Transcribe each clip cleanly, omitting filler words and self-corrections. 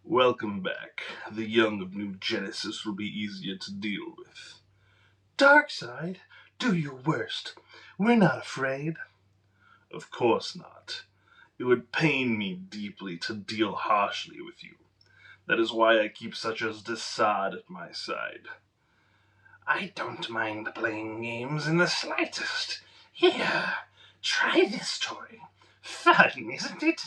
Welcome back. The young of New Genesis will be easier to deal with. Darkseid, do your worst. We're not afraid. Of course not. It would pain me deeply to deal harshly with you. That is why I keep such a Desaad at my side. I don't mind playing games in the slightest. Here, try this toy. Fun, isn't it?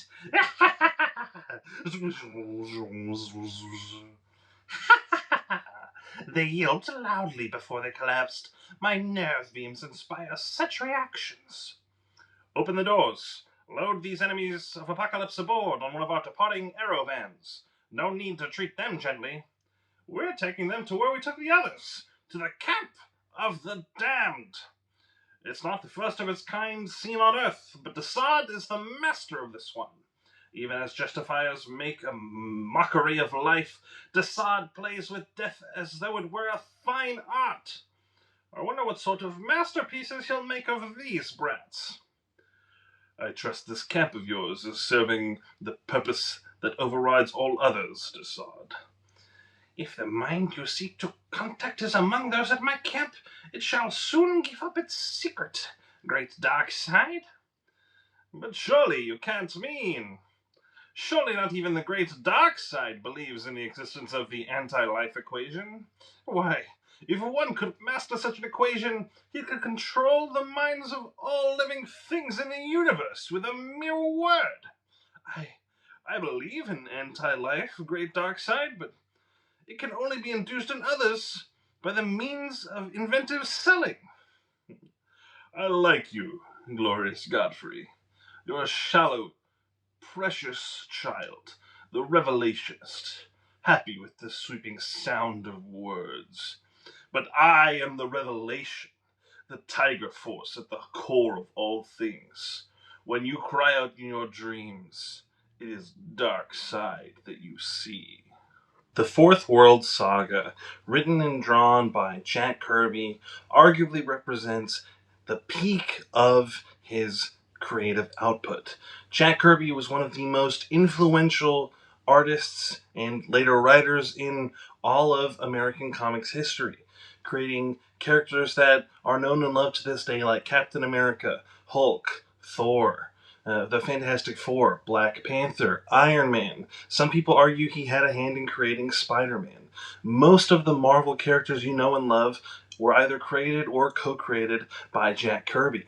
They yelped loudly before they collapsed. My nerve beams inspire such reactions. Open the doors. Load these enemies of Apokolips aboard on one of our departing aero vans. No need to treat them gently. We're taking them to where we took the others, to the camp of the damned. It's not the first of its kind seen on Earth, but Desaad is the master of this one. Even as justifiers make a mockery of life, Desaad plays with death as though it were a fine art. I wonder what sort of masterpieces he'll make of these brats. I trust this camp of yours is serving the purpose that overrides all others, Desaad. If the mind you seek to contact is among those at my camp, it shall soon give up its secret, great Darkseid. But surely you can't mean... Surely not even the great Darkseid believes in the existence of the anti-life equation. Why, if one could master such an equation, he could control the minds of all living things in the universe with a mere word. I believe in anti-life, great Darkseid, but it can only be induced in others by the means of inventive selling. I like you, glorious Godfrey. You're a shallow, precious child, the revelationist, happy with the sweeping sound of words. But I am the revelation, the tiger force at the core of all things. When you cry out in your dreams, it is Darkseid that you see. The Fourth World Saga, written and drawn by Jack Kirby, arguably represents the peak of his creative output. Jack Kirby was one of the most influential artists and later writers in all of American comics history, creating characters that are known and loved to this day like Captain America, Hulk, Thor, the Fantastic Four, Black Panther, Iron Man. Some people argue he had a hand in creating Spider-Man. Most of the Marvel characters you know and love were either created or co-created by Jack Kirby.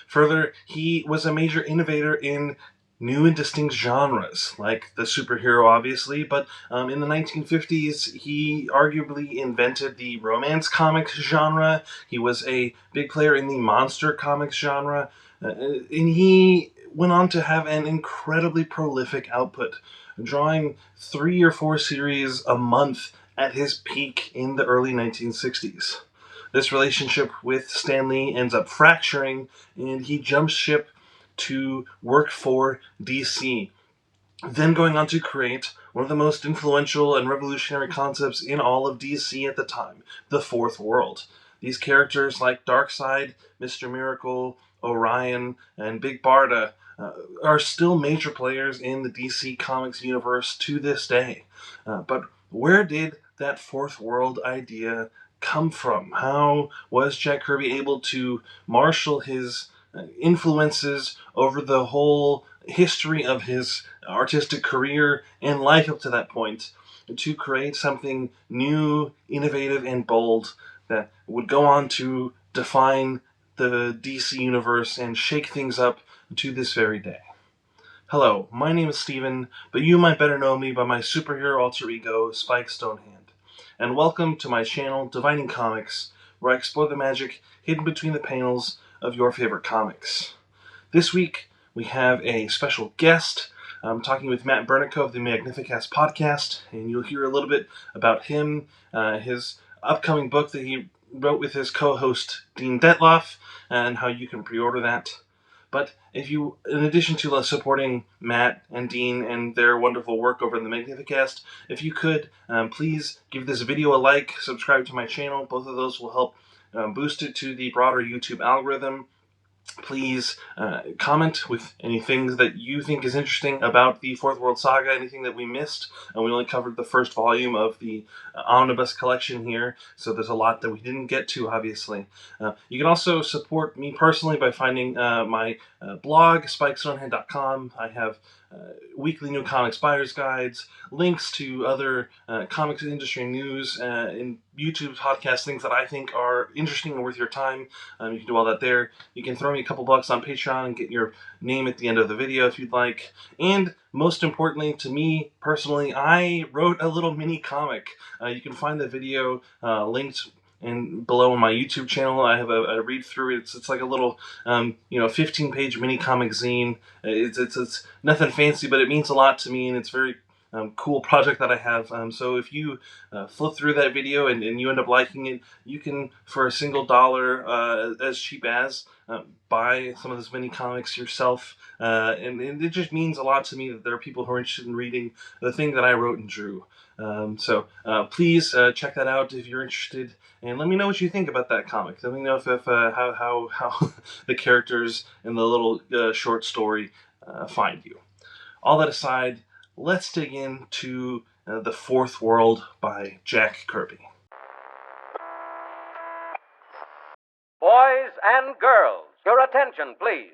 Further, he was a major innovator in new and distinct genres, like the superhero, obviously, but in the 1950s, he arguably invented the romance comics genre. He was a big player in the monster comics genre, and he went on to have an incredibly prolific output, drawing 3 or 4 series a month at his peak in the early 1960s. This relationship with Stan Lee ends up fracturing, and he jumps ship to work for DC, then going on to create one of the most influential and revolutionary concepts in all of DC at the time, the Fourth World. These characters like Darkseid, Mr. Miracle, Orion, and Big Barda are still major players in the DC Comics universe to this day. But where did that Fourth World idea come from? How was Jack Kirby able to marshal his influences over the whole history of his artistic career and life up to that point to create something new, innovative, and bold that would go on to define the DC universe and shake things up to this very day? Hello, my name is Steven, but you might better know me by my superhero alter ego, Spike Stonehand. And welcome to my channel, Divining Comics, where I explore the magic hidden between the panels of your favorite comics. This week, we have a special guest. I'm talking with Matt Bernico of the Magnificast podcast, and you'll hear a little bit about him, his upcoming book that he wrote with his co-host Dean Detloff, and how you can pre-order that. But if you, in addition to supporting Matt and Dean and their wonderful work over in the Magnificast, if you could, please give this video a like, subscribe to my channel. Both of those will help boost it to the broader YouTube algorithm. Please comment with anything that you think is interesting about the Fourth World Saga, anything that we missed. We only covered the first volume of the Omnibus collection here, so there's a lot that we didn't get to, obviously. You can also support me personally by finding my blog, spikestonehand.com. I have weekly new comics buyer's guides, links to other comics industry news, and YouTube podcasts, things that I think are interesting and worth your time. You can do all that there. You can throw me a couple bucks on Patreon and get your name at the end of the video if you'd like. And most importantly, to me personally, I wrote a little mini comic. You can find the video linked and below on my YouTube channel. I have a read through. It's like a little 15-page mini comic zine. It's nothing fancy, but it means a lot to me, and it's very cool project that I have. So if you flip through that video and you end up liking it, you can, for a single $1, as cheap as, buy some of those mini comics yourself. And it just means a lot to me that there are people who are interested in reading the thing that I wrote and drew. So please check that out if you're interested, and let me know what you think about that comic. Let me know if how the characters in the little short story find you. All that aside, let's dig into The Fourth World by Jack Kirby. Boys and girls, your attention, please.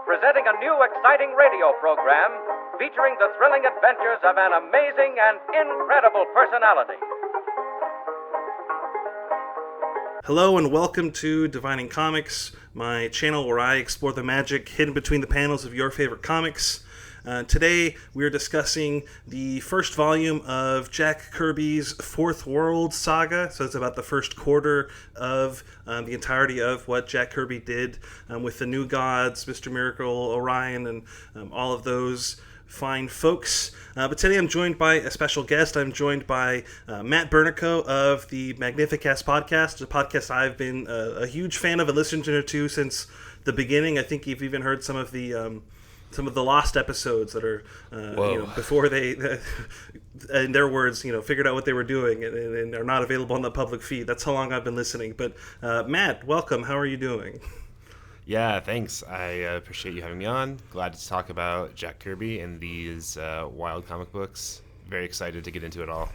Presenting a new exciting radio program featuring the thrilling adventures of an amazing and incredible personality. Hello and welcome to Divining Comics, my channel where I explore the magic hidden between the panels of your favorite comics. Today we are discussing the first volume of Jack Kirby's Fourth World Saga. So it's about the first quarter of the entirety of what Jack Kirby did with the New Gods, Mr. Miracle, Orion, and all of those fine folks. But today I'm joined by a special guest. I'm joined by Matt Bernico of the Magnificast podcast, a podcast I've been a huge fan of and listened to since the beginning. I think you've even heard some of the lost episodes that are before they in their words figured out what they were doing and are not available on the public feed. That's how long I've been listening. But Matt, welcome. How are you doing? Yeah, thanks. I appreciate you having me on. Glad to talk about Jack Kirby and these wild comic books. Very excited to get into it all.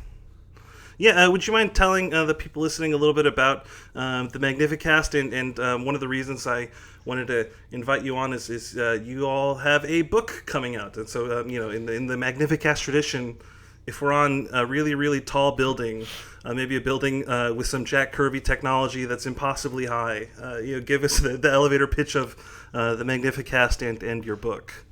Yeah, would you mind telling the people listening a little bit about the Magnificast and one of the reasons I wanted to invite you on is you all have a book coming out, and so in the Magnificast tradition, if we're on a really, really tall building, maybe a building with some Jack Kirby technology that's impossibly high, give us the elevator pitch of the Magnificast and your book.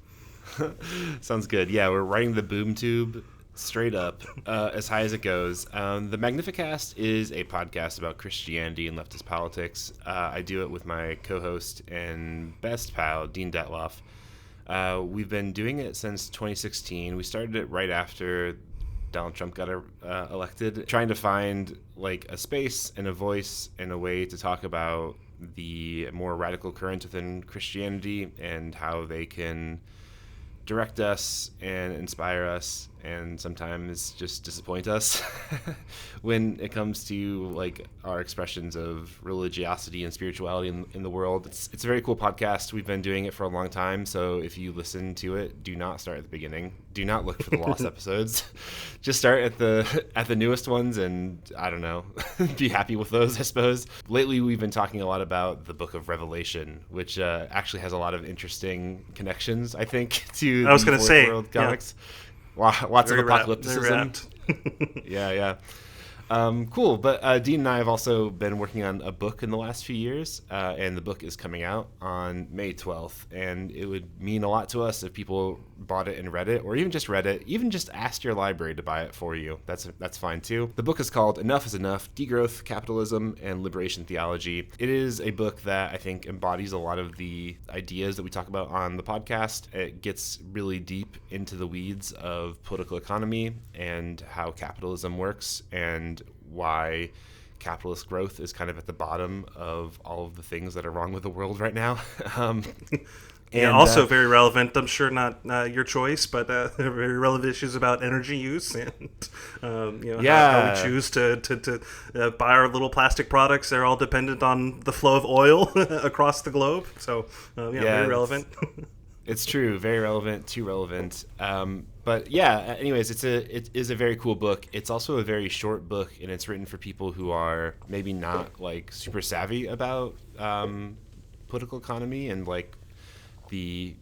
Sounds good. Yeah, we're riding the boom tube straight up, as high as it goes. The Magnificast is a podcast about Christianity and leftist politics. I do it with my co-host and best pal, Dean Detloff. We've been doing it since 2016. We started it right after Donald Trump got elected, trying to find like a space and a voice and a way to talk about the more radical currents within Christianity and how they can direct us and inspire us and sometimes just disappoint us when it comes to like our expressions of religiosity and spirituality in the world. It's a very cool podcast. We've been doing it for a long time, so if you listen to it, do not start at the beginning. Do not look for the lost episodes. Just start at the newest ones and I don't know, be happy with those, I suppose. Lately we've been talking a lot about the Book of Revelation, which actually has a lot of interesting connections, I think, to I was going to say World comics. Yeah. Lots Very of apocalypticism. Yeah. Cool. But Dean and I have also been working on a book in the last few years, and the book is coming out on May 12th. And it would mean a lot to us if people bought it and read it, or even just read it, even just asked your library to buy it for you. That's fine too. The book is called Enough is Enough: Degrowth, Capitalism, and Liberation Theology. It is a book that I think embodies a lot of the ideas that we talk about on the podcast. It gets really deep into the weeds of political economy and how capitalism works and why capitalist growth is kind of at the bottom of all of the things that are wrong with the world right now. Yeah, And, also very relevant. I'm sure not your choice, but very relevant issues about energy use and how we choose to buy our little plastic products. They're all dependent on the flow of oil across the globe. So very relevant. It's true, very relevant, too relevant. But yeah, anyways, it is a very cool book. It's also a very short book, and it's written for people who are maybe not like super savvy about political economy and like the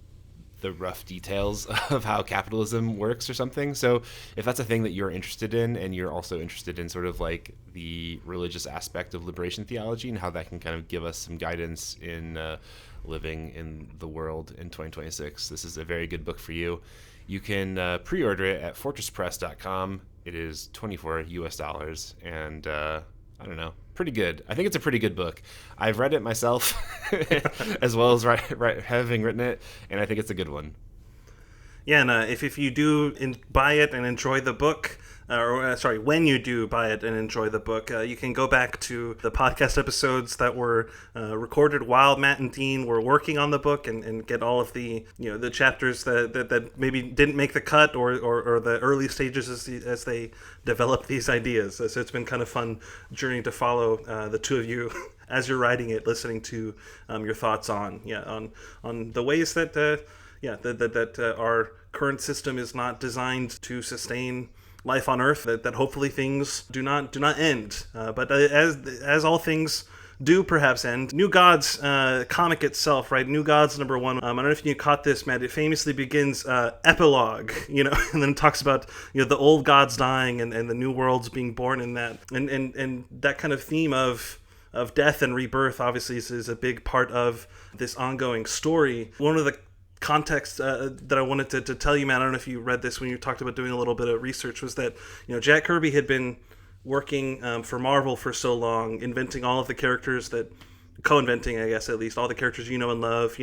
rough details of how capitalism works or something. So if that's a thing that you're interested in, and you're also interested in sort of like the religious aspect of liberation theology and how that can kind of give us some guidance in living in the world in 2026, this is a very good book for you. You can pre-order it at fortresspress.com. It is $24 and I don't know, pretty good. I think it's a pretty good book. I've read it myself as well as having written it, and I think it's a good one. Yeah, and if you do buy it and enjoy the book, when you do buy it and enjoy the book, you can go back to the podcast episodes that were recorded while Matt and Dean were working on the book and get all of the the chapters that maybe didn't make the cut or the early stages as they develop these ideas. So it's been kind of fun journey to follow the two of you as you're writing it, listening to your thoughts on the ways that that our current system is not designed to sustain life on Earth. That hopefully things do not end. But as all things do perhaps end. New Gods comic itself, right? New Gods #1. I don't know if you caught this, Matt. It famously begins epilogue, and then it talks about the old gods dying and the new worlds being born in that, and that kind of theme of death and rebirth obviously is a big part of this ongoing story. One of the context that I wanted to tell you, Matt, I don't know if you read this when you talked about doing a little bit of research, was that Jack Kirby had been working for Marvel for so long, inventing all of the characters co-inventing, I guess, at least all the characters you know and love,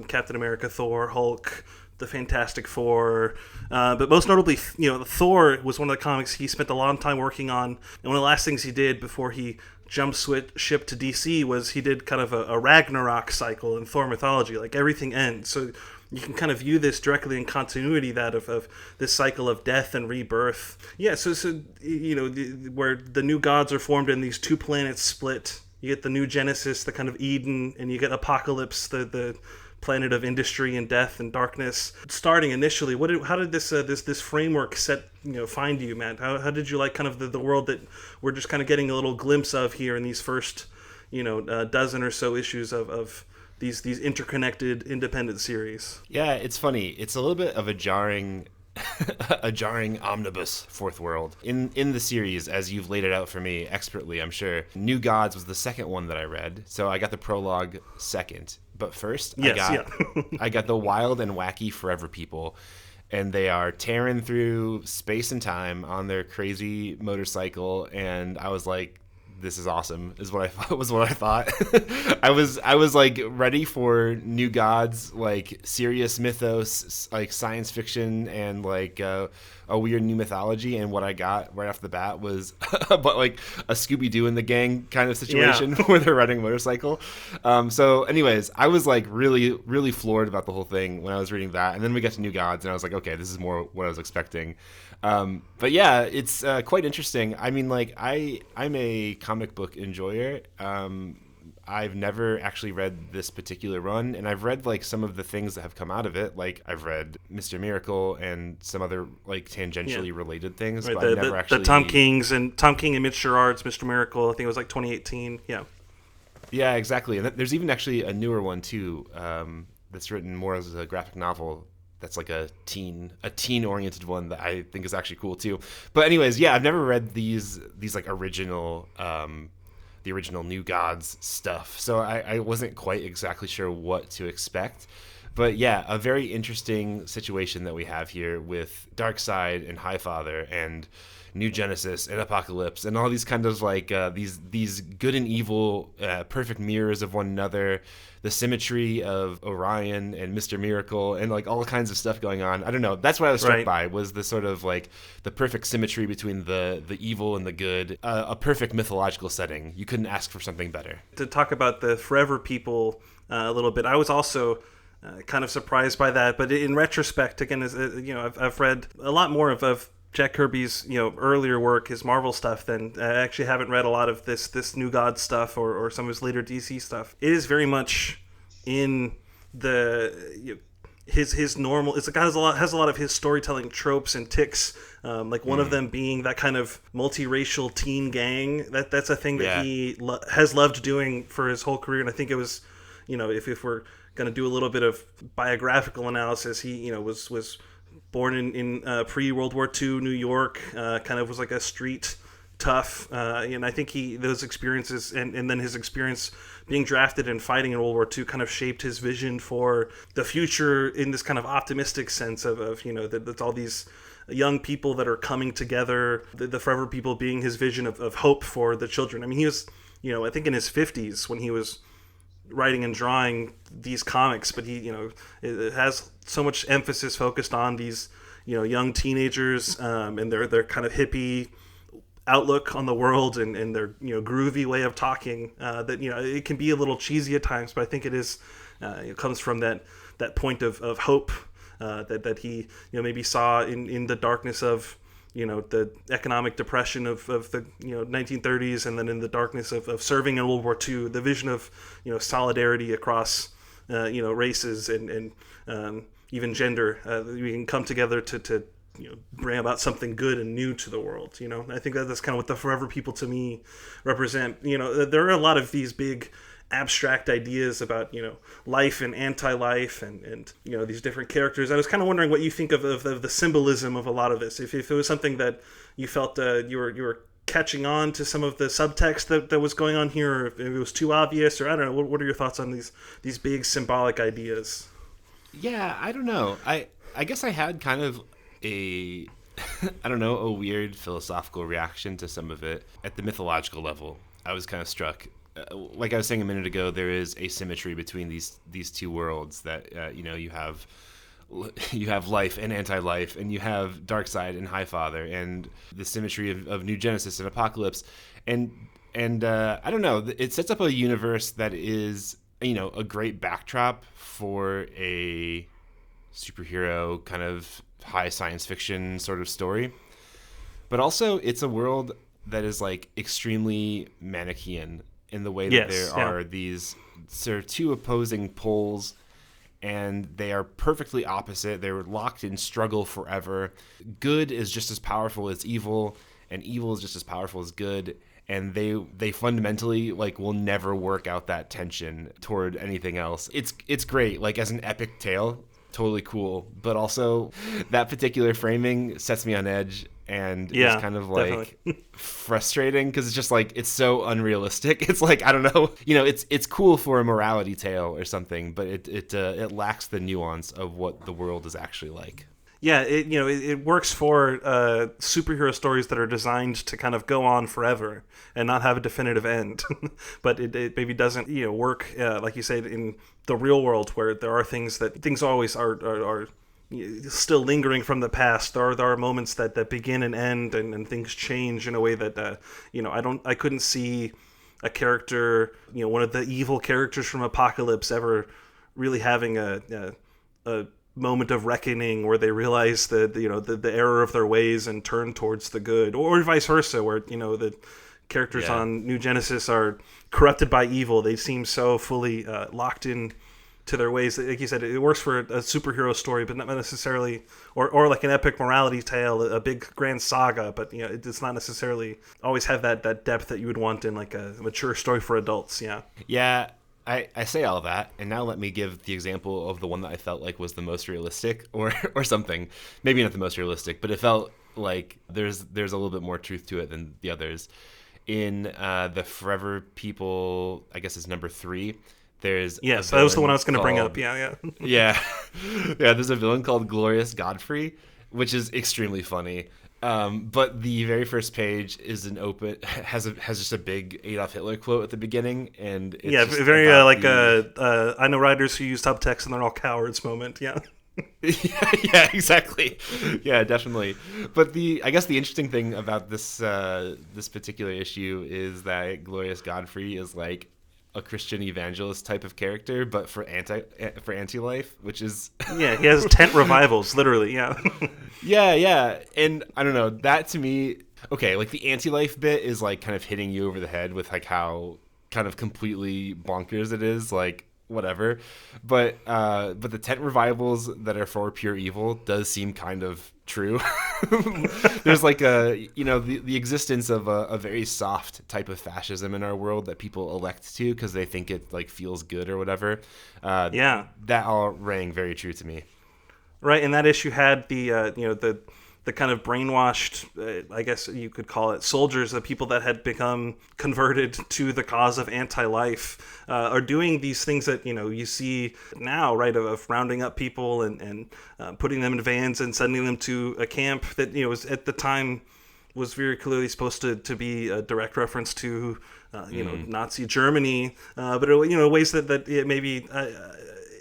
Captain America, Thor, Hulk, the Fantastic Four, but most notably, Thor was one of the comics he spent a long time working on, and one of the last things he did before he jumped ship to DC was he did kind of a Ragnarok cycle in Thor mythology, like everything ends. So you can kind of view this directly in continuity, that of this cycle of death and rebirth. Yeah, so where the new gods are formed and these two planets split. You get the new Genesis, the kind of Eden, and you get Apokolips, the planet of industry and death and darkness. Starting initially, how did this framework find you, Matt? How did you like kind of the world that we're just kind of getting a little glimpse of here in these first dozen or so issues of these interconnected independent series? Yeah, it's funny. It's a little bit of a jarring omnibus fourth world in the series, as you've laid it out for me expertly, I'm sure. New Gods was the second one that I read, so I got the prologue second. But first, I got the Wild and Wacky Forever People, and they are tearing through space and time on their crazy motorcycle, and I was like, this is awesome, is what I thought. I was like ready for New Gods, like serious mythos, like science fiction, and like a weird new mythology, and what I got right off the bat was but like a Scooby-Doo and the gang kind of situation where they're riding a motorcycle. So anyways, I was like really, really floored about the whole thing when I was reading that, and then we got to New Gods, and I was like, okay, this is more what I was expecting. But yeah, it's quite interesting. I mean, like I'm a comic book enjoyer. I've never actually read this particular run, and I've read like some of the things that have come out of it. Like I've read Mr. Miracle and some other like tangentially related things. Right, but I've never actually... the Tom King and Mitch Gerard's Mr. Miracle. I think it was like 2018. Yeah, exactly. And there's even actually a newer one too, that's written more as a graphic novel. That's like a teen oriented one that I think is actually cool too. But anyways, yeah, I've never read these like original the original New Gods stuff, so I wasn't quite exactly sure what to expect. But yeah, a very interesting situation that we have here with Darkseid and Highfather and New Genesis and Apokolips and all these kind of like these good and evil perfect mirrors of one another, the symmetry of Orion and Mr. Miracle, and like all kinds of stuff going on. I don't know, that's what I was struck by, was the sort of like the perfect symmetry between the evil and the good, a perfect mythological setting. You couldn't ask for something better. To talk about the Forever People a little bit, I was also kind of surprised by that. But in retrospect, again, I've read a lot more of Jack Kirby's earlier work, his Marvel stuff, than I actually haven't read a lot of this New God stuff or some of his later DC stuff. It is very much in the his normal. It's a guy has a lot of his storytelling tropes and ticks. Like one of them being that kind of multiracial teen gang. That's a thing that he has loved doing for his whole career. And I think it was, if we're going to do a little bit of biographical analysis, he was born in pre-World War II New York. Kind of was like a street tough, and I think those experiences and then his experience being drafted and fighting in World War II kind of shaped his vision for the future in this kind of optimistic sense of that all these young people that are coming together, the Forever People being his vision of hope for the children. I mean, he was, I think in his 50s when he was writing and drawing these comics, but it has so much emphasis focused on these, young teenagers and their kind of hippie outlook on the world and their groovy way of talking that it can be a little cheesy at times, but I think it comes from that point of hope that he maybe saw in the darkness of the economic depression of the 1930s, and then in the darkness of serving in World War II, the vision of solidarity across races and even gender. We can come together to bring about something good and new to the world. I think that's kind of what the Forever People to me represent. There are a lot of these big abstract ideas about life and anti-life and these different characters. I was kind of wondering what you think of the symbolism of a lot of this. If it was something that you felt you were catching on to some of the subtext that was going on here, or if it was too obvious, or I don't know. What are your thoughts on these big symbolic ideas? Yeah, I don't know. I guess I had kind of a weird philosophical reaction to some of it. At the mythological level, I was kind of struck. Like I was saying a minute ago, there is asymmetry between these two worlds. That you have life and anti-life, and you have dark side and high father, and the symmetry of New Genesis and Apokolips, and I don't know. It sets up a universe that is a great backdrop for a superhero kind of high science fiction sort of story, but also it's a world that is like extremely Manichaean in the way that there are these sort of two opposing poles, and they are perfectly opposite. They're locked in struggle forever. Good is just as powerful as evil, and evil is just as powerful as good. And they fundamentally will never work out that tension toward anything else. It's great, as an epic tale, totally cool. But also that particular framing sets me on edge. And it's kind of frustrating because it's just it's so unrealistic. It's I don't know, it's cool for a morality tale or something, but it lacks the nuance of what the world is actually like. Yeah, it works for superhero stories that are designed to kind of go on forever and not have a definitive end. But it maybe doesn't work like you said in the real world, where there are things always are still lingering from the past. There are moments that begin and end, and things change in a way that I couldn't see a character, one of the evil characters from Apokolips ever really having a moment of reckoning where they realize the error of their ways and turn towards the good, or vice versa, where the characters on New Genesis are corrupted by evil. They seem so fully locked in to their ways. Like you said, it works for a superhero story, but not necessarily, or like an epic morality tale, a big grand saga, but it does not necessarily always have that depth that you would want in like a mature story for adults. Yeah, I say all that, and now let me give the example of the one that I felt like was the most realistic, or something. Maybe not the most realistic, but it felt like there's a little bit more truth to it than the others. In the Forever People, I guess it's number 3. That was the one I was going to bring up. Yeah. There's a villain called Glorious Godfrey, which is extremely funny. But the very first page is has just a big Adolf Hitler quote at the beginning, and it's very I know writers who use subtext and they're all cowards moment. Yeah, exactly. Yeah, definitely. But I guess the interesting thing about this particular issue is that Glorious Godfrey is a Christian evangelist type of character, but for anti-life, which is Yeah, he has tent revivals, literally. Yeah. yeah, and I don't know, that to me, okay, like the anti-life bit is like kind of hitting you over the head with like how kind of completely bonkers it is, like whatever, but the tent revivals that are for pure evil does seem kind of true. There's like the existence of a very soft type of fascism in our world that people elect to because they think it like feels good or whatever. That all rang very true to me. Right, and that issue had the kind of brainwashed, I guess you could call it, soldiers, the people that had become converted to the cause of anti-life, are doing these things that, you see now, right, of rounding up people and putting them in vans and sending them to a camp that, was at the time was very clearly supposed to be a direct reference to, Nazi Germany, but, ways that it maybe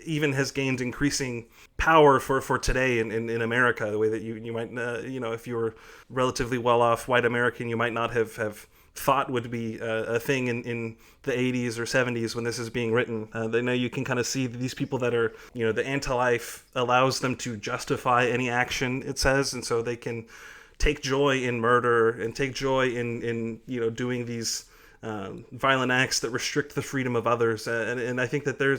even has gained increasing power for today in America, the way that you might, if you were relatively well-off white American, you might not have thought would be a thing in the 80s or 70s when this is being written. They know you can kind of see these people that are, the anti-life allows them to justify any action, it says, and so they can take joy in murder and take joy in doing these violent acts that restrict the freedom of others. And I think that there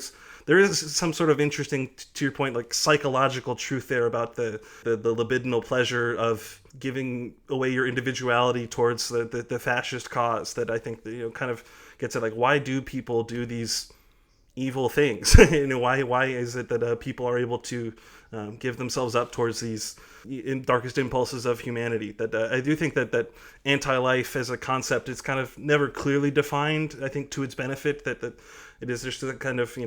is some sort of interesting, to your point, like psychological truth there about the libidinal pleasure of giving away your individuality towards the fascist cause that I think kind of gets at like, why do people do these evil things? Why is it that people are able to give themselves up towards these darkest impulses of humanity? That I do think that anti-life as a concept is kind of never clearly defined, I think, to its benefit, that it is just a kind of,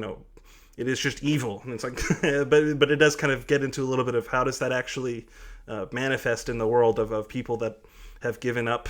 it is just evil. And it's like, but it does kind of get into a little bit of how does that actually manifest in the world of people that have given up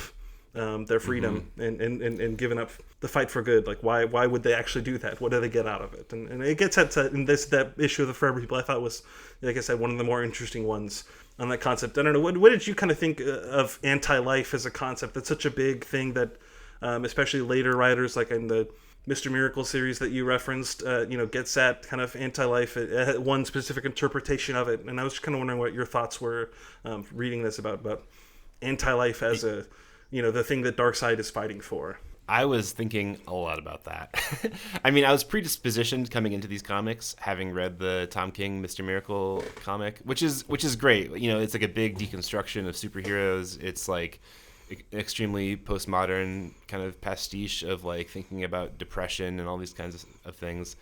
their freedom and given up the fight for good. Like, why would they actually do that? What do they get out of it? And it gets at that issue of the forever people, I thought was, like I said, one of the more interesting ones on that concept. I don't know, what did you kind of think of anti-life as a concept? That's such a big thing that especially later writers, like in the Mr. Miracle series that you referenced, gets at kind of anti-life, one specific interpretation of it. And I was just kind of wondering what your thoughts were reading this about anti-life as a, the thing that Darkseid is fighting for. I was thinking a lot about that. I mean, I was predispositioned coming into these comics, having read the Tom King Mr. Miracle comic, which is great. It's like a big deconstruction of superheroes. It's like an extremely postmodern kind of pastiche of like thinking about depression and all these kinds of things.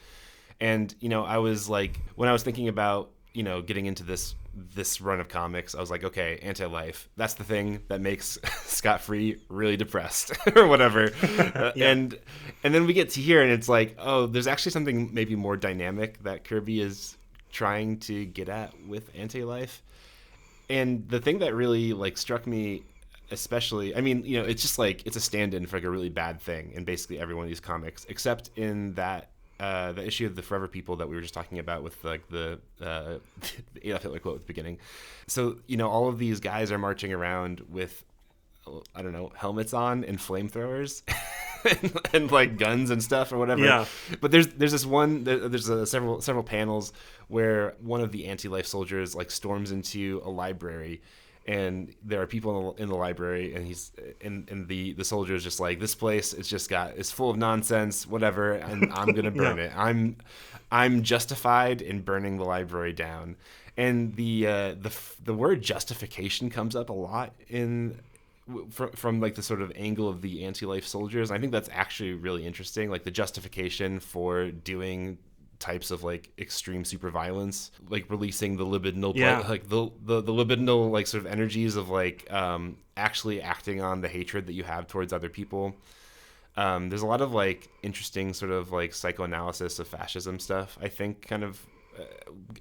And I was like, when I was thinking about getting into this run of comics, I was like, okay, anti-life, that's the thing that makes Scott Free really depressed or whatever. And then we get to here and it's like, oh, there's actually something maybe more dynamic that Kirby is trying to get at with anti-life. And the thing that really like struck me especially, I mean, it's just like it's a stand-in for like a really bad thing in basically every one of these comics, except in that the issue of the Forever People that we were just talking about with like the Adolf Hitler quote at the beginning. So all of these guys are marching around with, I don't know, helmets on and flamethrowers and like guns and stuff or whatever. Yeah. But there's this one, there's several panels where one of the anti-life soldiers like storms into a library. And there are people in the library, and the soldier is just like, this place it's full of nonsense, whatever, and I'm gonna burn it. I'm justified in burning the library down. And the word justification comes up a lot from like the sort of angle of the anti-life soldiers. I think that's actually really interesting, like the justification for doing types of like extreme super violence, like releasing the libidinal like the libidinal like sort of energies of like actually acting on the hatred that you have towards other people. There's a lot of like interesting sort of like psychoanalysis of fascism stuff, I think, kind of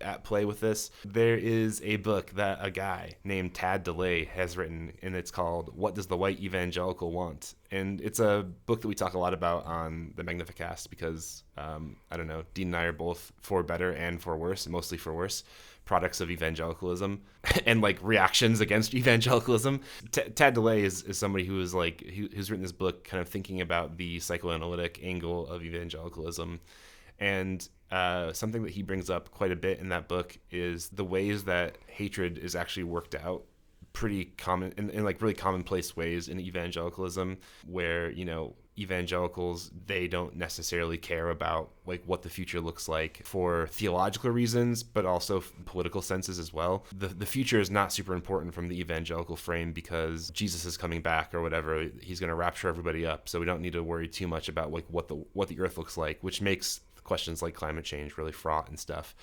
at play with this. There is a book that a guy named Tad DeLay has written, and it's called What Does the White Evangelical Want? And it's a book that we talk a lot about on the Magnificast because, I don't know, Dean and I are both for better and for worse, mostly for worse, products of evangelicalism and like reactions against evangelicalism. Tad DeLay is somebody who is like, who's written this book kind of thinking about the psychoanalytic angle of evangelicalism. And something that he brings up quite a bit in that book is the ways that hatred is actually worked out pretty common in like really commonplace ways in evangelicalism, where, you know, evangelicals, they don't necessarily care about like what the future looks like for theological reasons, but also political senses as well. The future is not super important from the evangelical frame because Jesus is coming back or whatever. He's going to rapture everybody up, so we don't need to worry too much about like what the earth looks like, which makes questions like climate change really fraught and stuff.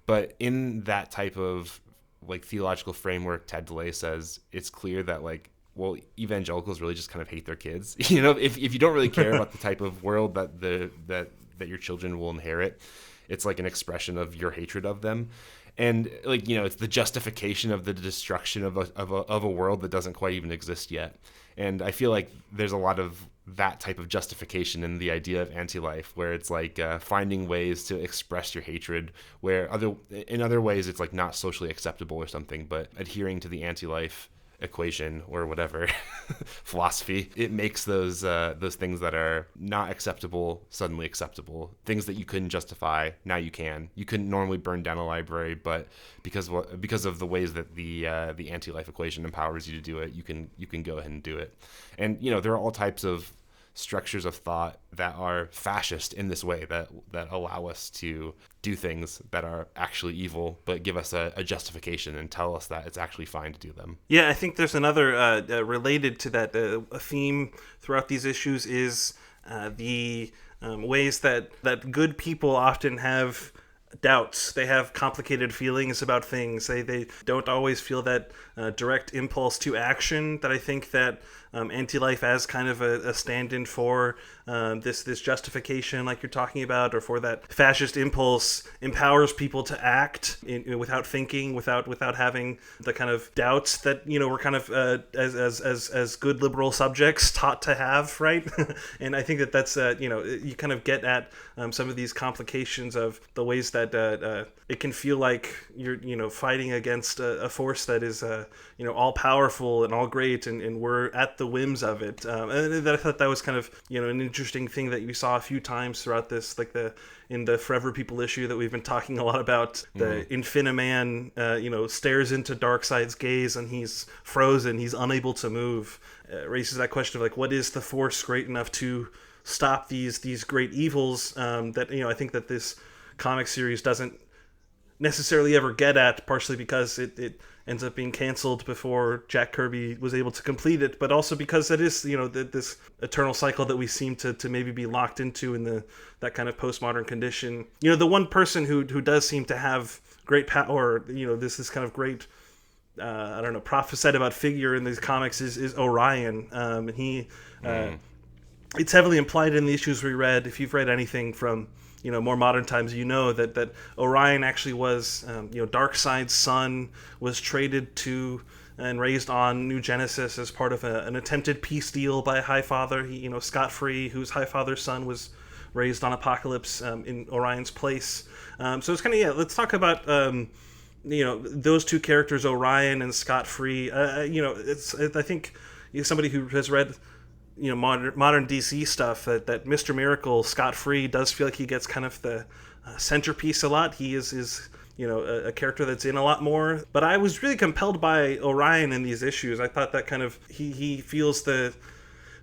But in that type of like theological framework, Tad DeLay says it's clear that like, well, evangelicals really just kind of hate their kids. You know, if you don't really care about the type of world that your children will inherit, it's like an expression of your hatred of them. And like, you know, it's the justification of the destruction of a world that doesn't quite even exist yet. And I feel like there's a lot of that type of justification in the idea of anti-life, where it's like finding ways to express your hatred, where in other ways it's like not socially acceptable or something, but adhering to the anti-life equation or whatever philosophy, it makes those things that are not acceptable suddenly acceptable. Things that you couldn't justify, now you can. You couldn't normally burn down a library, but because of the ways that the anti-life equation empowers you to do it, you can go ahead and do it. And you know, there are all types of structures of thought that are fascist in this way, that allow us to do things that are actually evil, but give us a justification and tell us that it's actually fine to do them. Yeah, I think there's another related to that a theme throughout these issues is the ways that good people often have doubts. They have complicated feelings about things. They don't always feel that direct impulse to action that I think that anti-life as kind of a stand-in for this justification like you're talking about, or for that fascist impulse, empowers people to act without thinking, without having the kind of doubts that, you know, we're kind of as good liberal subjects taught to have, right? And I think that's you know, you kind of get at some of these complications of the ways that it can feel like you're, you know, fighting against a force that is you know, all powerful and all great, and we're at the whims of it. And I thought that was kind of, you know, an interesting thing that you saw a few times throughout this, like in the Forever People issue that we've been talking a lot about. The Infiniman, you know, stares into Darkseid's gaze and he's frozen, he's unable to move. Raises that question of like, what is the force great enough to stop these great evils that, you know, I think that this comic series doesn't necessarily ever get at, partially because it ends up being canceled before Jack Kirby was able to complete it, but also because it is, you know, this eternal cycle that we seem to maybe be locked into in that kind of postmodern condition. You know, the one person who does seem to have great power, you know, this kind of great I don't know, prophesied about figure in these comics is Orion. And he it's heavily implied in the issues we read. If you've read anything from, you know, more modern times, you know that Orion actually was, you know, Darkseid's son, was traded to and raised on New Genesis as part of an attempted peace deal by Highfather. He, you know, Godfrey, who's Highfather's son, was raised on Apokolips in Orion's place. So it's kind of, yeah, let's talk about, you know, those two characters, Orion and Godfrey. You know, I think somebody who has read, you know, modern DC stuff, that Mr. Miracle, Scott Free, does feel like he gets kind of the centerpiece a lot. He is you know, a character that's in a lot more. But I was really compelled by Orion in these issues. I thought that kind of he feels the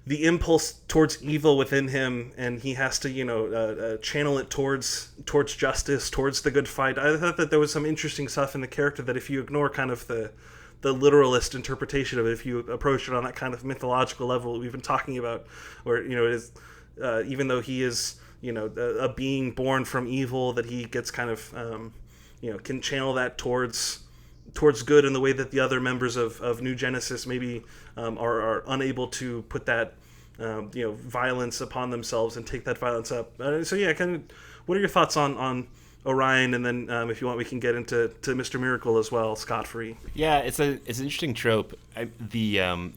impulse towards evil within him, and he has to, you know, channel it towards justice, towards the good fight. I thought that there was some interesting stuff in the character that, if you ignore kind of the literalist interpretation of it, if you approach it on that kind of mythological level we've been talking about, where, you know, it is, even though he is, you know, a being born from evil, that he gets kind of, you know, can channel that towards good in the way that the other members of New Genesis maybe are unable to put that, you know, violence upon themselves and take that violence up. So yeah, kind of, what are your thoughts on Orion, and then if you want, we can get into Mr. Miracle as well, Godfrey. Yeah, it's an interesting trope. The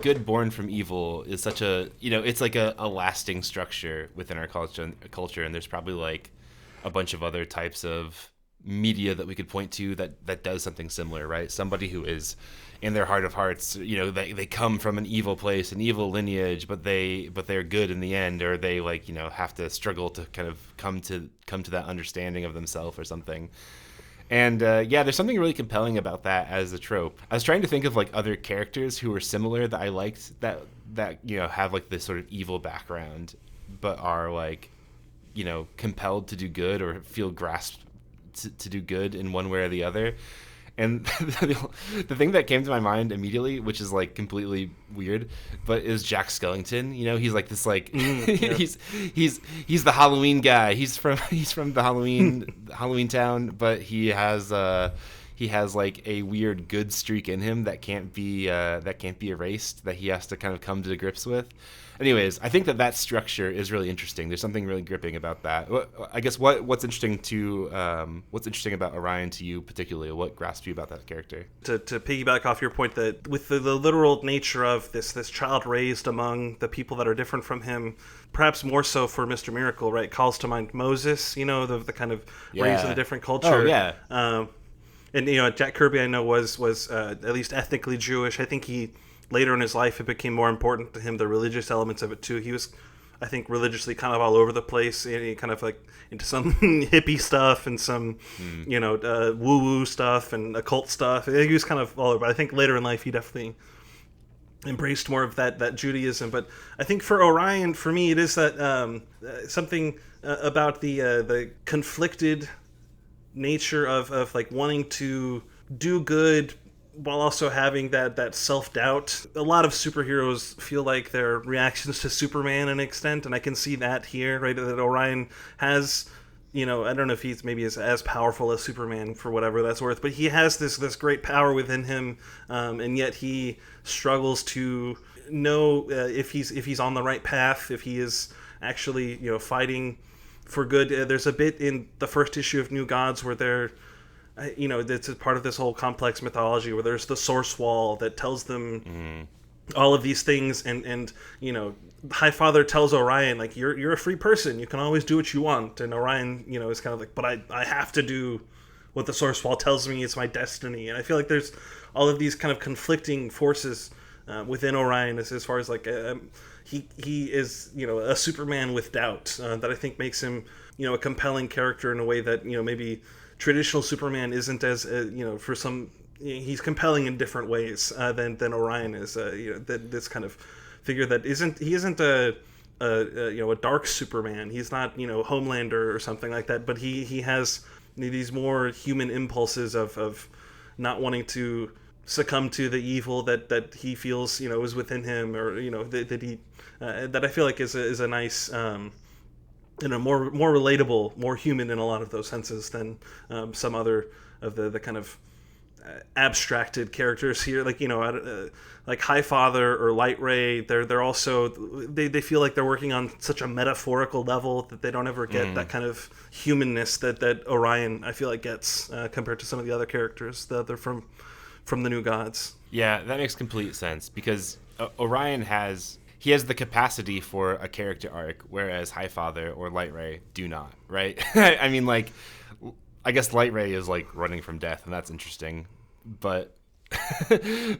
good born from evil is such a, it's like a lasting structure within our culture, and there's probably like a bunch of other types of media that we could point to that does something similar, right? Somebody who is in their heart of hearts, they come from an evil place, an evil lineage, but they're good in the end, or they have to struggle to kind of come to that understanding of themselves or something. And there's something really compelling about that as a trope. I was trying to think of like other characters who were similar that I liked that have like this sort of evil background, but are like, compelled to do good or feel grasped to do good in one way or the other. And the thing that came to my mind immediately, which is like completely weird, but is Jack Skellington. He's like this he's the Halloween guy. He's from the Halloween town, but he has like a weird good streak in him that can't be erased, that he has to kind of come to grips with. Anyways, I think that structure is really interesting. There's something really gripping about that. I guess what's interesting about Orion to you particularly? What grasps you about that character? To piggyback off your point, that with the literal nature of this child raised among the people that are different from him, perhaps more so for Mr. Miracle, right? Calls to mind Moses, the kind of raised in a different culture. Oh yeah. And Jack Kirby, I know was at least ethnically Jewish. I think he later in his life, it became more important to him, the religious elements of it too. He was, I think, religiously kind of all over the place, and he kind of like into some hippie stuff and some, woo-woo stuff and occult stuff. He was kind of all over. But I think later in life, he definitely embraced more of that Judaism. But I think for Orion, for me, it is that something about the conflicted nature of like wanting to do good while also having that self-doubt. A lot of superheroes feel like they're reactions to Superman in an extent, and I can see that here, right? That Orion has, I don't know if he's maybe as powerful as Superman for whatever that's worth, but he has this great power within him, and yet he struggles to know if he's on the right path, if he is actually, fighting for good. There's a bit in the first issue of New Gods where they're, it's part of this whole complex mythology where there's the source wall that tells them all of these things, and Highfather tells Orion, like, you're a free person, you can always do what you want, and Orion, is kind of like, but I have to do what the source wall tells me, it's my destiny. And I feel like there's all of these kind of conflicting forces within Orion as far as like he is a Superman with doubt that I think makes him a compelling character in a way that maybe traditional Superman isn't, as for some, he's compelling in different ways than Orion is. This kind of figure that isn't a dark Superman. He's not Homelander or something like that, but he has these more human impulses of not wanting to succumb to the evil that he feels is within him, or that I feel like is a nice. More relatable, more human in a lot of those senses than some other of the kind of abstracted characters here, like like Highfather or Light Ray. They're also they feel like they're working on such a metaphorical level that they don't ever get that kind of humanness that Orion, I feel like, gets compared to some of the other characters that they're from the New Gods. Yeah, that makes complete sense, because Orion has the capacity for a character arc, whereas Highfather or Light Ray do not, right? I mean, like, I guess Light Ray is like running from death, and that's interesting, but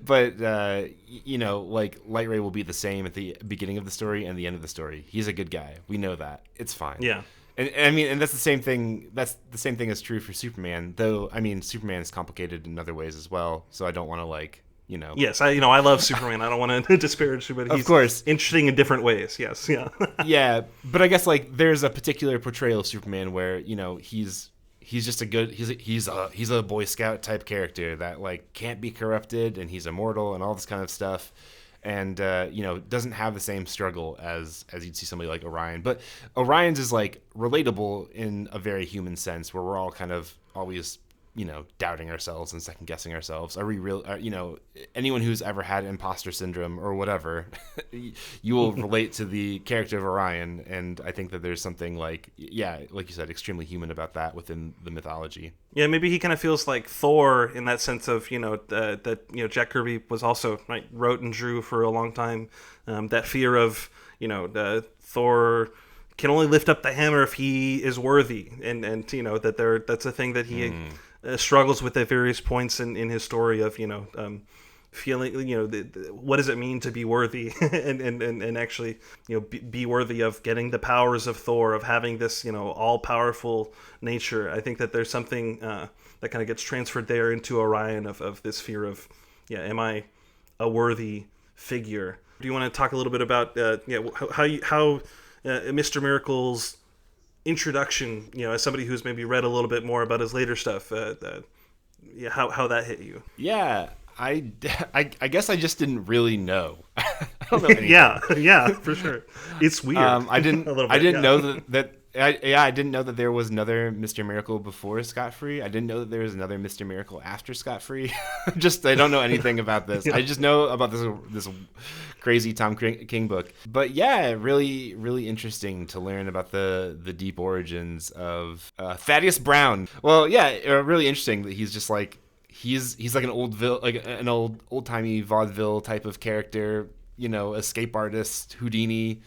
like Light Ray will be the same at the beginning of the story and the end of the story. He's a good guy. We know that. It's fine. Yeah. And I mean, and that's the same thing. That's the same thing is true for Superman, though. I mean, Superman is complicated in other ways as well. So I don't want to like. Yes, I love Superman. I don't want to disparage Superman. He's, of course, interesting in different ways. Yes, yeah. Yeah, but I guess like there's a particular portrayal of Superman where he's just he's a Boy Scout type character that like can't be corrupted, and he's immortal and all this kind of stuff, and doesn't have the same struggle as you'd see somebody like Orion. But Orion's is like relatable in a very human sense, where we're all kind of always doubting ourselves and second guessing ourselves. Are we real? Anyone who's ever had imposter syndrome or whatever, you will relate to the character of Orion. And I think that there's something like you said, extremely human about that within the mythology. Yeah, maybe he kind of feels like Thor in that sense of, that Jack Kirby was also, right, wrote and drew for a long time. That fear of, Thor can only lift up the hammer if he is worthy. And that's a thing that he struggles with at various points in his story of, feeling, what does it mean to be worthy and actually, be worthy of getting the powers of Thor, of having this, all-powerful nature. I think that there's something that kind of gets transferred there into Orion of this fear of, am I a worthy figure? Do you want to talk a little bit about how Mr. Miracle's introduction, as somebody who's maybe read a little bit more about his later stuff, how that hit you? Yeah. I guess I just didn't really know. I don't know anything. yeah, for sure. It's weird. I didn't know that I didn't know that there was another Mr. Miracle before Scott Free. I didn't know that there was another Mr. Miracle after Scott Free. I don't know anything about this. I just know about this crazy Tom King book. But yeah, really, really interesting to learn about the deep origins of Thaddeus Brown. Well, yeah, really interesting that he's just like he's like an old-timey vaudeville type of character, escape artist, Houdini.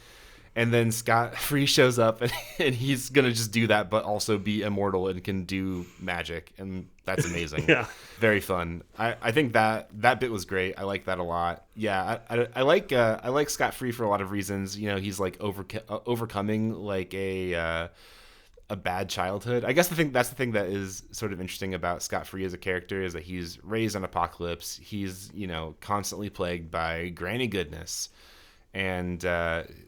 And then Scott Free shows up, and he's going to just do that, but also be immortal and can do magic. And that's amazing. Yeah. Very fun. I think that bit was great. I like that a lot. Yeah, I like Scott Free for a lot of reasons. He's like overcoming like a bad childhood. I guess that's the thing that is sort of interesting about Scott Free as a character is that he's raised on Apokolips. He's, constantly plagued by granny goodness. And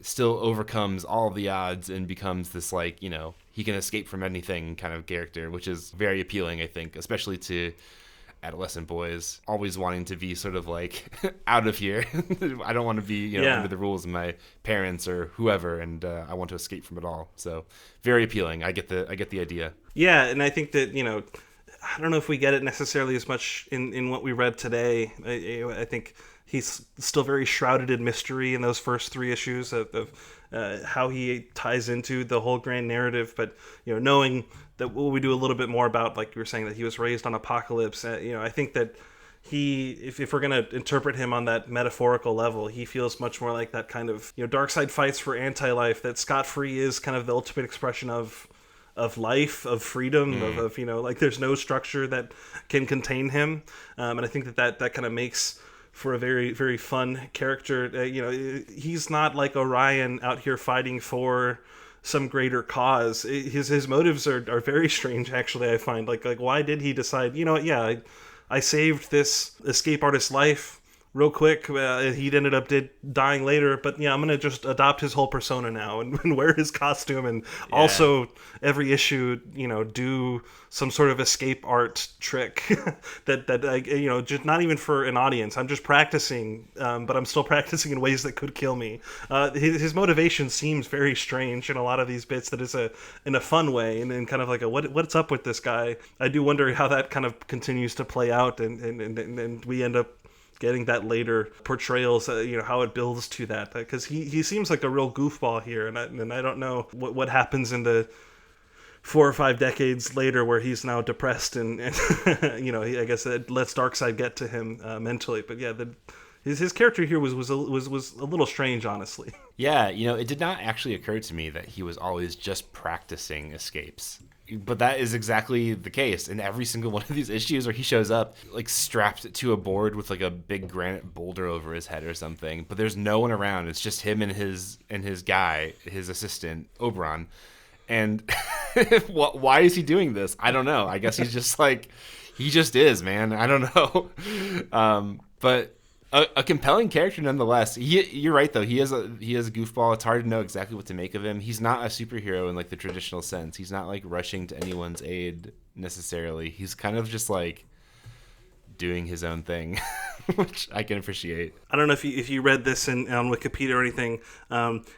still overcomes all of the odds and becomes this, like, he can escape from anything kind of character, which is very appealing, I think, especially to adolescent boys, always wanting to be sort of like out of here. I don't want to be, under the rules of my parents or whoever, and I want to escape from it all. So very appealing. I get the idea. Yeah, and I think that, I don't know if we get it necessarily as much in what we read today. I think he's still very shrouded in mystery in those first 3 issues of how he ties into the whole grand narrative. But, knowing that we do a little bit more about, like you were saying, that he was raised on Apokolips, I think that if we're going to interpret him on that metaphorical level, he feels much more like that kind of, Darkseid fights for anti-life, that Scott Free is kind of the ultimate expression of life, of freedom, of like there's no structure that can contain him. And I think that kind of makes for a very, very fun character. He's not like Orion out here fighting for some greater cause. His motives are very strange, actually, I find. Like why did he decide, I saved this escape artist's life real quick. He ended up dying later, but I'm going to just adopt his whole persona now and wear his costume and also every issue, do some sort of escape art trick that I, just not even for an audience. I'm just practicing, but I'm still practicing in ways that could kill me. His motivation seems very strange in a lot of these bits, that is in a fun way and kind of like what's up with this guy. I do wonder how that kind of continues to play out and we end up getting that later portrayals, how it builds to that, because he seems like a real goofball here, and I don't know what happens in the 4 or 5 decades later where he's now depressed and I guess it lets Darkseid get to him mentally. But yeah, his character here was a little strange, honestly. Yeah, it did not actually occur to me that he was always just practicing escapes. But that is exactly the case in every single one of these issues where he shows up like strapped to a board with like a big granite boulder over his head or something. But there's no one around. It's just him and his guy, his assistant, Oberon. And why is he doing this? I don't know. I guess he's just like, he just is, man. I don't know. But a compelling character nonetheless. You're right though. He is a goofball. It's hard to know exactly what to make of him. He's not a superhero in like the traditional sense. He's not like rushing to anyone's aid necessarily. He's kind of just like doing his own thing, which I can appreciate. I don't know if you read this on Wikipedia or anything.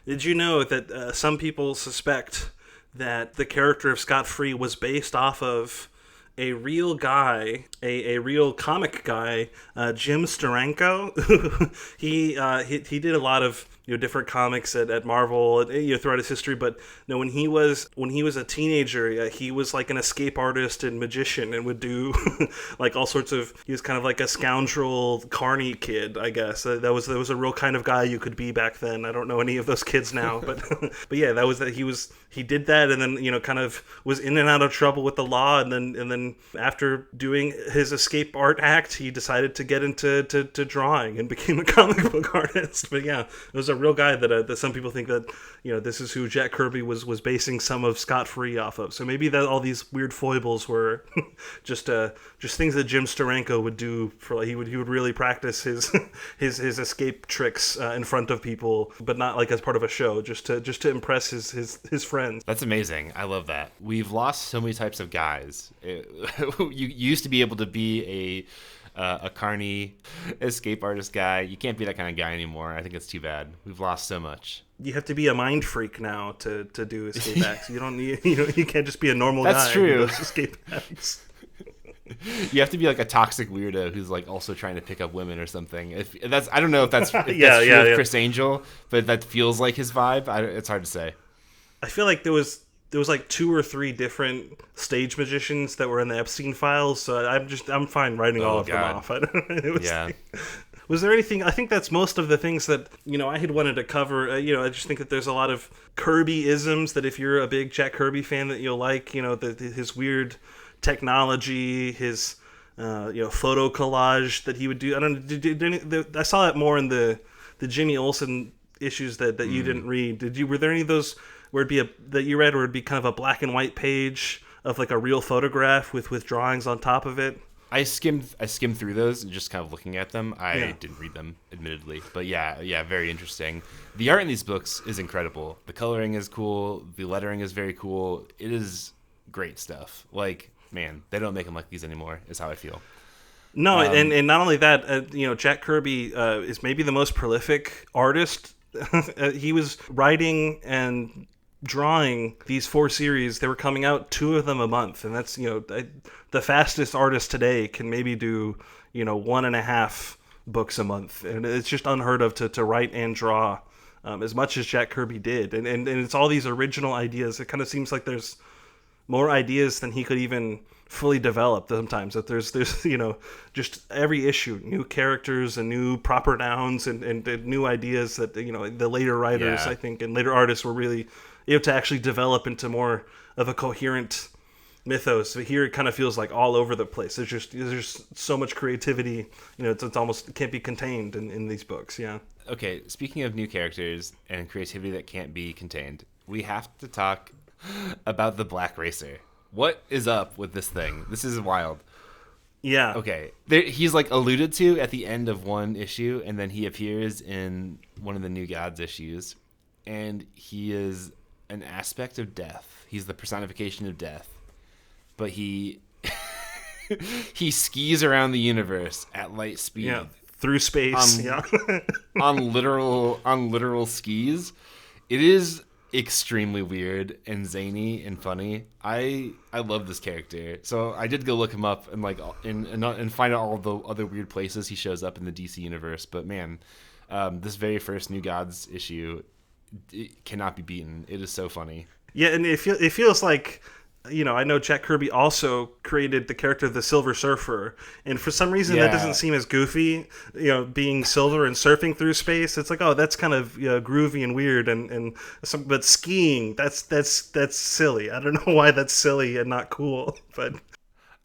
Did you know that some people suspect that the character of Scott Free was based off of a real guy, a real comic guy, Jim Steranko. He did a lot of different comics at Marvel throughout his history. But when he was a teenager, he was like an escape artist and magician, and would do like all sorts of. He was kind of like a scoundrel, carny kid, I guess. That was a real kind of guy you could be back then. I don't know any of those kids now, but but yeah, that was that. He did that, and then kind of was in and out of trouble with the law, and then after doing his escape art act, he decided to get into drawing and became a comic book artist. But yeah, it was a real guy that some people think that this is who Jack Kirby was basing some of Scott Free off of. So maybe that all these weird foibles were just things that Jim Steranko would do for he would really practice his escape tricks in front of people, but not like as part of a show, just to impress his friends. That's amazing. I love that. We've lost so many types of guys. You used to be able to be a carny escape artist guy. You can't be that kind of guy anymore. I think it's too bad. We've lost so much. You have to be a mind freak now to do escape acts. You don't need you can't just be a normal guy. That's true. Who does escape acts. You have to be like a toxic weirdo who's like also trying to pick up women or something. I don't know if that's true of Chris Angel, but that feels like his vibe. It's hard to say. I feel like there was like 2 or 3 different stage magicians that were in the Epstein files, so I'm fine writing all of them off. Was there anything? I think that's most of the things that I had wanted to cover. I just think that there's a lot of Kirby-isms that if you're a big Jack Kirby fan that you'll like. His weird technology, his photo collage that he would do. I don't know. I saw that more in the Jimmy Olsen issues that you didn't read. Were there any of those where that you read where it'd be kind of a black and white page of like a real photograph with drawings on top of it? I skimmed through those and just kind of looking at them. I didn't read them, admittedly, but yeah, very interesting. The art in these books is incredible. The coloring is cool. The lettering is very cool. It is great stuff. Like, man, they don't make them like these anymore, is how I feel. No, and not only that, Jack Kirby is maybe the most prolific artist. He was writing and drawing these 4 series. They were coming out 2 of them a month, and that's the fastest artist today can maybe do 1.5 books a month, and it's just unheard of to write and draw as much as Jack Kirby did, and it's all these original ideas. It kind of seems like there's more ideas than he could even fully develop sometimes. That there's just every issue new characters and new proper nouns and new ideas that the later writers I think and later artists were really able to actually develop into more of a coherent mythos. But here it kind of feels like all over the place. There's just so much creativity. It's almost, it can't be contained in these books. Yeah. Okay, speaking of new characters and creativity that can't be contained, we have to talk about the Black Racer. What is up with this thing? This is wild. Yeah. Okay. He's like alluded to at the end of one issue, and then he appears in one of the New Gods issues, and he is an aspect of death. He's the personification of death, but he skis around the universe at light speed. Yeah. Through space. on literal skis. It is extremely weird and zany and funny. I love this character, so I did go look him up and and find out all the other weird places he shows up in the DC universe. But man, this very first New Gods issue, it cannot be beaten. It is so funny. Yeah, and it feels like I know Jack Kirby also created the character of the Silver Surfer, and for some reason that doesn't seem as goofy, being silver and surfing through space. It's like, oh, that's kind of groovy and weird, but skiing, that's silly. I don't know why that's silly and not cool, but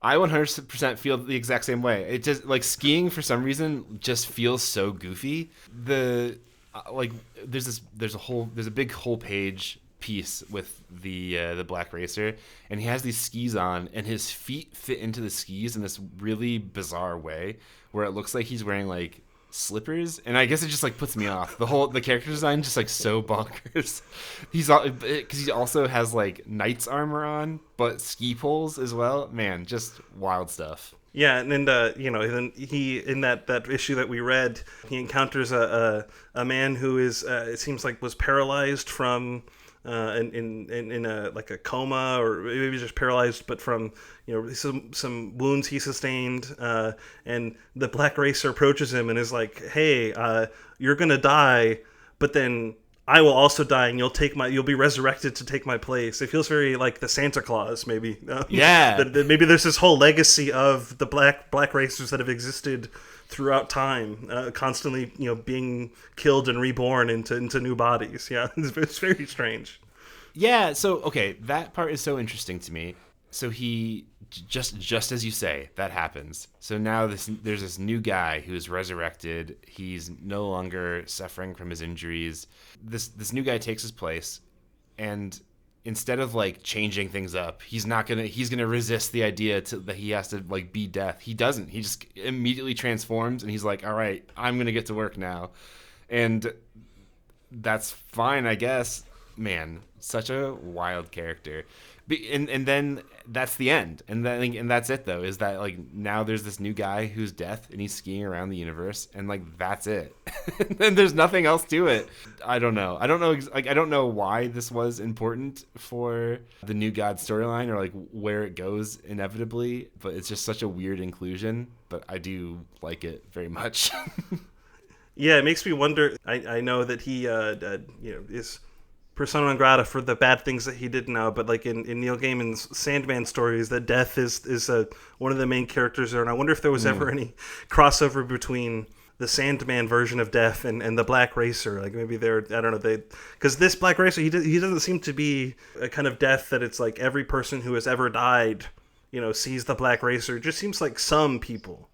I 100% feel the exact same way. It just like skiing for some reason just feels so goofy. There's a big whole page piece with the Black Racer, and he has these skis on, and his feet fit into the skis in this really bizarre way where it looks like he's wearing like slippers, and I guess it just like puts me off. The character design just like so bonkers. Because he also has like knight's armor on, but ski poles as well. Man, just wild stuff. Yeah, and then then he in that issue that we read, he encounters a man who is it seems like was paralyzed from in a like a coma, or maybe just paralyzed, but from some wounds he sustained. And the Black Racer approaches him and is like, "Hey, you're gonna die, but then I will also die, and you'll be resurrected to take my place." It feels very like the Santa Claus, maybe. Yeah. Maybe there's this whole legacy of the black racers that have existed throughout time, constantly, being killed and reborn into new bodies. Yeah, it's very strange. Yeah. So okay, that part is so interesting to me. So he just as you say, that happens. So now there's this new guy who's resurrected. He's no longer suffering from his injuries. This new guy takes his place, and instead of like changing things up, he's gonna resist the idea that he has to like be death. He doesn't. He just immediately transforms, and he's like, all right, I'm gonna get to work now, and that's fine, I guess. Man, such a wild character. And then that's the end, and that's it though. Is that like now there's this new guy who's death, and he's skiing around the universe, and like that's it. And there's nothing else to it. I don't know. I don't know why this was important for the New God storyline, or like where it goes inevitably. But it's just such a weird inclusion. But I do like it very much. Yeah, it makes me wonder. I know that he is persona non grata for the bad things that he did now, but like in Neil Gaiman's Sandman stories, that death is one of the main characters there, and I wonder if there was ever any crossover between the Sandman version of death and the Black Racer. Like maybe I don't know, because this Black Racer, he doesn't seem to be a kind of death that it's like every person who has ever died, sees the Black Racer. It just seems like some people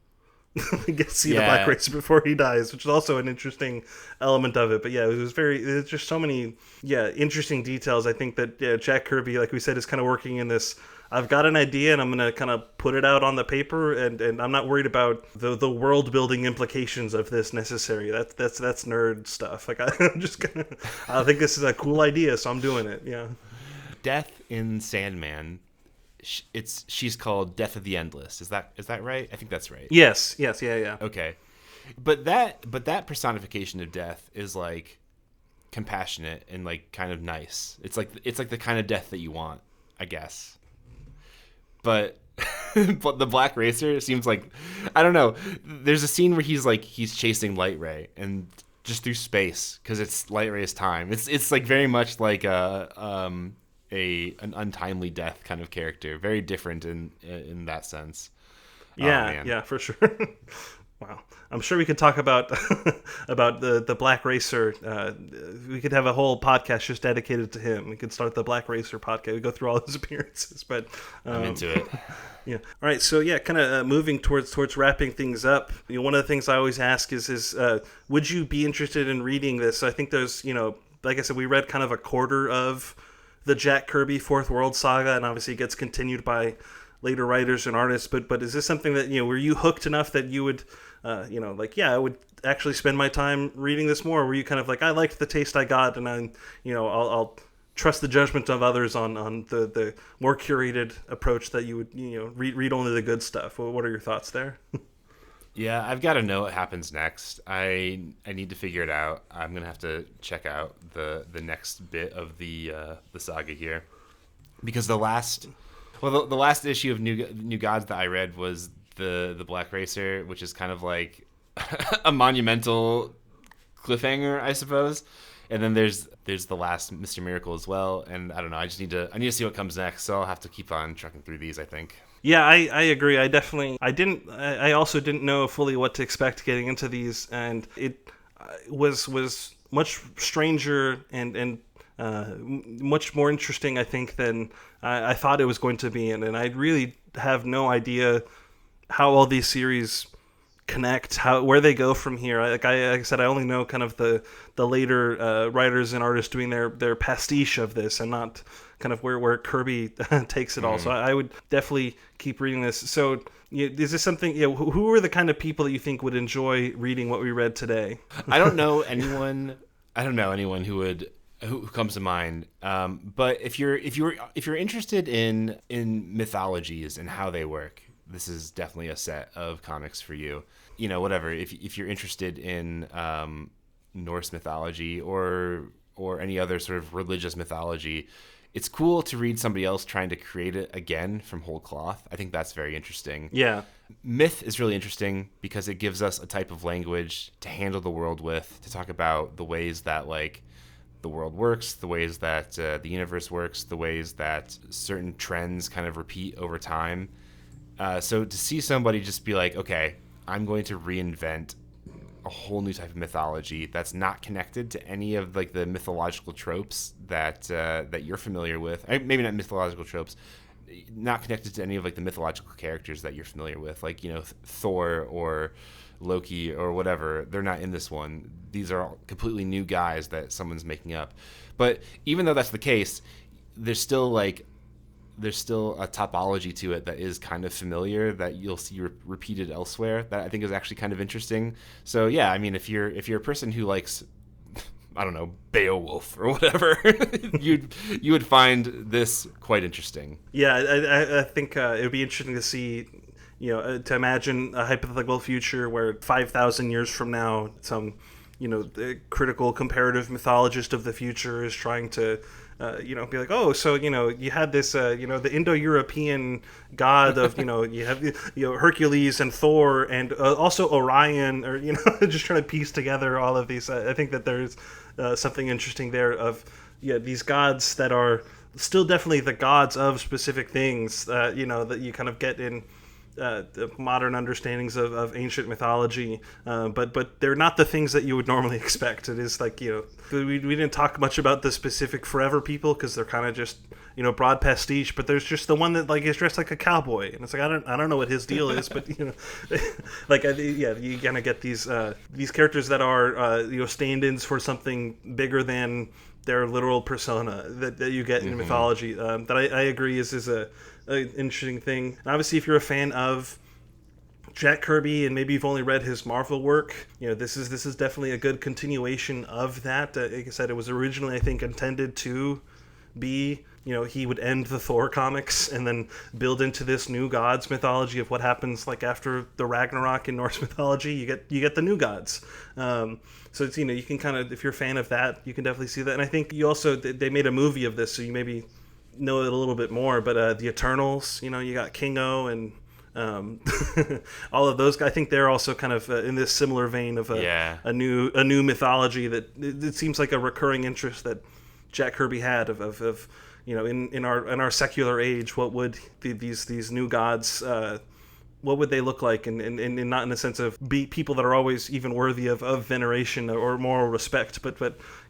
get to see the Black Racer before he dies, which is also an interesting element of it. But yeah, there's just so many interesting details. I think that Jack Kirby, like we said, is kind of working in this, I've got an idea and I'm going to kind of put it out on the paper, and I'm not worried about the world building implications of this necessarily. That's nerd stuff. Like I'm just gonna, I think this is a cool idea, so I'm doing it. Yeah. Death in Sandman, she's called Death of the Endless. Is that right? I think that's right. Yes, yeah. Okay. But that personification of death is like compassionate and like kind of nice. It's like the kind of death that you want, I guess. But but the Black Racer seems like, I don't know. There's a scene where he's chasing Light Ray and just through space because it's Light Ray's time. It's like very much like an untimely death kind of character. Very different in that sense. Yeah, for sure. Wow, I'm sure we could talk about about the Black Racer. We could have a whole podcast just dedicated to him. We could start the Black Racer podcast. We go through all his appearances, but I'm into it. Yeah. All right. So yeah, kind of moving towards wrapping things up. One of the things I always ask is would you be interested in reading this? I think there's like I said, we read kind of a quarter of the Jack Kirby Fourth World Saga, and obviously it gets continued by later writers and artists. But is this something that were you hooked enough that you would I would actually spend my time reading this more? Or were you kind of like, I liked the taste I got, and I'll trust the judgment of others on the more curated approach that you would read only the good stuff? What are your thoughts there? Yeah, I've got to know what happens next. I need to figure it out. I'm gonna have to check out the next bit of the saga here, because the last issue of New Gods that I read was the Black Racer, which is kind of like a monumental cliffhanger, I suppose. And then there's the last Mr. Miracle as well, and I don't know. I need to see what comes next, so I'll have to keep on trucking through these, I think. Yeah, I agree. I also didn't know fully what to expect getting into these, and it was much stranger and much more interesting, I think, than I thought it was going to be, and I really have no idea how all these series connect, where they go from here. Like I said, I only know kind of the later writers and artists doing their pastiche of this, and not kind of where Kirby takes it all. So I would definitely keep reading this. So is this something? Who are the kind of people that you think would enjoy reading what we read today? I don't know anyone who comes to mind. But if you're interested in mythologies and how they work, this is definitely a set of comics for you. Whatever. If you're interested in Norse mythology or or any other sort of religious mythology, it's cool to read somebody else trying to create it again from whole cloth. I think that's very interesting. Yeah. Myth is really interesting because it gives us a type of language to handle the world with, to talk about the ways that like the world works, the ways that the universe works, the ways that certain trends kind of repeat over time. So to see somebody just be like, okay, I'm going to reinvent a whole new type of mythology that's not connected to any of like the mythological tropes that you're familiar with. Maybe not mythological tropes, not connected to any of like the mythological characters that you're familiar with, like, you know, Thor or Loki or whatever. They're not in this one. These are all completely new guys that someone's making up. But even though that's the case, there's still a topology to it that is kind of familiar that you'll see repeated elsewhere that I think is actually kind of interesting. So yeah, I mean, if you're a person who likes, I don't know, Beowulf or whatever, you would find this quite interesting. Yeah, I think it would be interesting to see, you know, to imagine a hypothetical future where 5,000 years from now, some, you know, the critical comparative mythologist of the future is trying to, you know, be like, oh, so, you know, you had this, you know, the Indo-European god of, you know, you have, you know, Hercules and Thor and also Orion, or, you know, just trying to piece together all of these. I think that there's something interesting there of, yeah, these gods that are still definitely the gods of specific things, you know, that you kind of get in the modern understandings of ancient mythology, but they're not the things that you would normally expect. It is like, you know, we didn't talk much about the specific forever people because they're kind of just, you know, broad pastiche, but there's just the one that like is dressed like a cowboy, and it's like I don't know what his deal is, but you know, like yeah, you kind of get these characters that are you know, stand-ins for something bigger than their literal persona that you get in mythology. That I agree is an interesting thing. And obviously, if you're a fan of Jack Kirby and maybe you've only read his Marvel work, you know, this is definitely a good continuation of that. Like I said, it was originally, I think, intended to be, you know, he would end the Thor comics and then build into this new gods mythology of what happens like after the Ragnarok in Norse mythology. You get the new gods. So it's, you know, you can kind of, if you're a fan of that, you can definitely see that. And I think you also, they made a movie of this, so you maybe know it a little bit more. But the Eternals, you know, you got Kingo and all of those guys. I think they're also kind of in this similar vein of a new mythology that it seems like a recurring interest that Jack Kirby had of you know, in our secular age, what would these new gods, what would they look like, and not in the sense of be people that are always even worthy of veneration or moral respect, but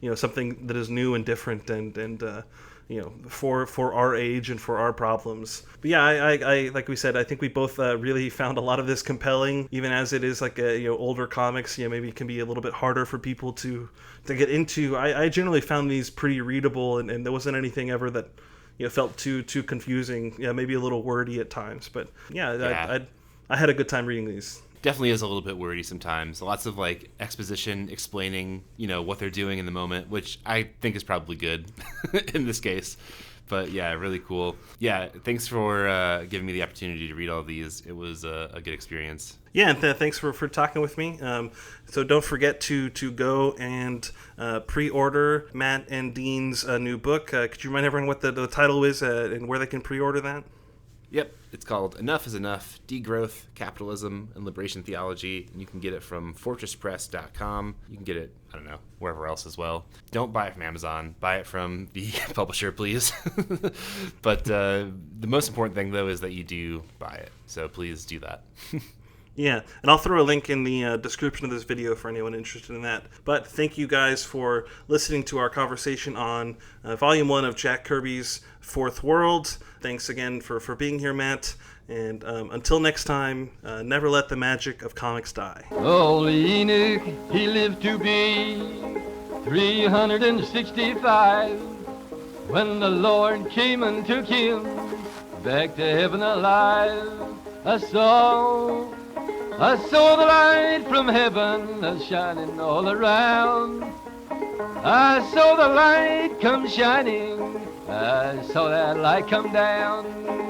you know, something that is new and different and you know, for our age and for our problems. But yeah, I like we said, I think we both really found a lot of this compelling, even as it is like you know, older comics. You know, maybe it can be a little bit harder for people to get into. I generally found these pretty readable, and there wasn't anything ever that, you know, felt too confusing. Yeah, maybe a little wordy at times, but yeah. I had a good time reading these. Definitely is a little bit wordy sometimes. Lots of like exposition explaining, you know, what they're doing in the moment, which I think is probably good in this case. But yeah, really cool. Yeah, thanks for giving me the opportunity to read all these. It was a good experience. Yeah, and thanks for talking with me. So don't forget to go and pre-order Matt and Dean's new book. Could you remind everyone what the title is and where they can pre-order that? Yep, it's called Enough is Enough, Degrowth, Capitalism, and Liberation Theology, and you can get it from fortresspress.com. You can get it, I don't know, wherever else as well. Don't buy it from Amazon. Buy it from the publisher, please. But the most important thing, though, is that you do buy it, so please do that. Yeah, and I'll throw a link in the description of this video for anyone interested in that. But thank you guys for listening to our conversation on Volume 1 of Jack Kirby's Fourth World. Thanks again for being here, Matt. And until next time, never let the magic of comics die. Old Enoch, he lived to be 365 when the Lord came and took him back to heaven alive. I saw the light from heaven shining all around. I saw the light come shining. I saw that light come down.